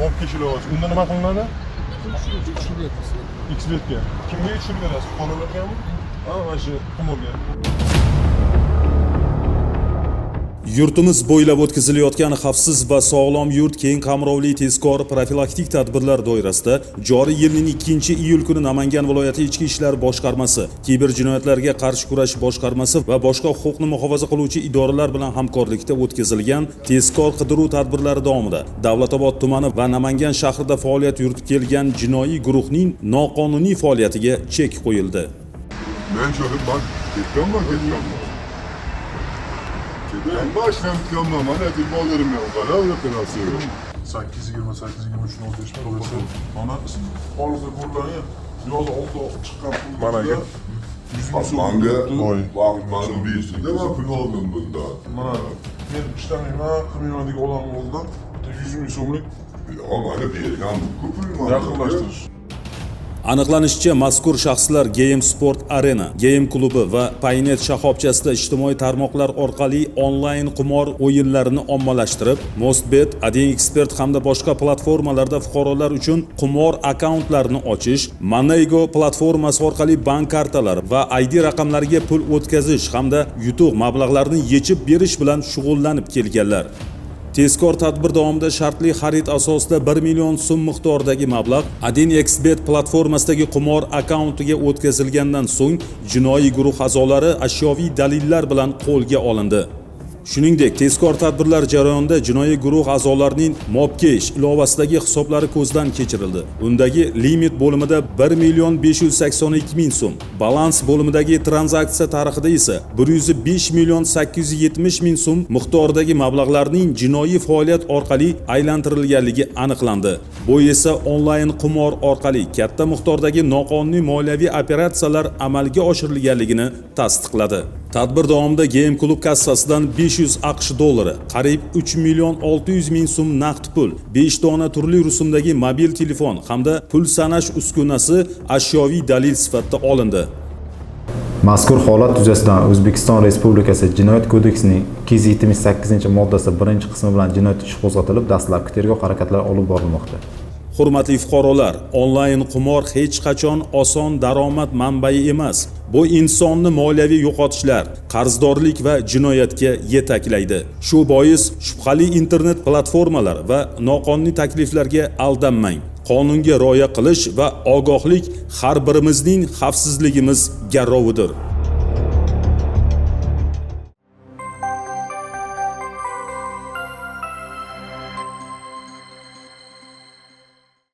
Mobga ilovachi. Unda nima qilinadi? Xbetga. Kimga tushirib berasiz? Fuqarolargami? Ha, mana shu qimorga. Yurtimiz bo'ylab o'tkazilayotgan xavfsiz va sog'lom yurt keng qamrovli tezkor profilaktik tadbirlar doirasida joriy yilning 2-iyul kuni Namangan viloyati Ichki ishlar boshqarmasi, kiber jinoyatlarga qarshi kurash boshqarmasi va boshqa huquqni muhofaza qiluvchi idoralar bilan hamkorlikda o'tkazilgan tezkor qidiruv tadbirlari davomida Davlatobod tumani va Namangan shahrida faoliyat yuritib kelgan jinoiy guruhning noqonuniy faoliyatiga chek qo'yildi. Men şöyle bak, ketganman. Başlam tıkanma, mana tilbolerim yok. Bana öyle penası yok. 828-23-05 to'g'risi. Mana hozir ko'rgani yo'l oldi chiqqan pul. Mana aka. 100 ming Manga, vaqtmanın bir işinde var, pul aldım bundan. Mana men ishlamayman, qilmayman olan oldu. 100 ming so'mlik Ama hani bir yerden bu pul yaqinlashtirish. Aniqlanishicha, mazkur shaxslar Game Sport Arena, Game klubi va Paynet shoxobchasida ijtimoiy tarmoqlar orqali onlayn qimor o'yinlarini ommalashtirib, Mostbet, Adin Expert hamda boshqa platformalarda fuqarolar uchun qimor akkauntlarini ochish, Monego platformasi orqali bank kartalari va ID raqamlariga pul o'tkazish hamda yutuq mablag'larini yechib berish bilan shug'ullanib kelganlar. Tezkor tadbir davomida shartli xarid asosida 1 million so'm miqdoridagi mablag' Adin Xbet platformasidagi qimor akkauntiga o'tkazilgandan so'ng jinoiy guruh a'zolari ashyoviy dalillar bilan qo'lga olindi. Shuningdek, tezkor tadbirlar jarayonida jinoiy guruh a'zolarining Mobcash ilovasidagi hisoblari ko'zdan kechirildi. Undagi limit bo'limida 1.582.000 so'm, balans bo'limidagi tranzaksiya tarixida esa 105.870.000 so'm miqdoridagi mablag'larning jinoiy faoliyat orqali aylantirilganligi aniqlandi. Bu esa onlayn qimor orqali katta miqdordagi noqonuniy moliyaviy operatsiyalar amalga oshirilganligini tasdiqladi. Tadbir davomida Game klub kassasidan 500 AQSh dollari, qariyb 3.600.000 so'm naqd pul, 5 dona turli rusumdagi mobil telefon hamda pul sanash uskunasi ashyoviy dalil sifatida olindi. Mazkur holat yuzasidan O'zbekiston Respublikasi Jinoyat kodeksining 278-moddasi 1-qismi bilan jinoyat ishi qo'zg'atilib, dastlabki tergov harakatlari olib borilmoqda. Hurmatli fuqarolar, onlayn qimor hech qachon oson daromad manbai emas. Bu insonni moliyaviy yo'qotishlar, qarzdorlik va jinoyatga yetaklaydi. Shu bois shubhali internet platformalari va noqonuniy takliflarga aldanmang. Qonunga rioya qilish va ogohlik har birimizning xavfsizligimiz garovidir.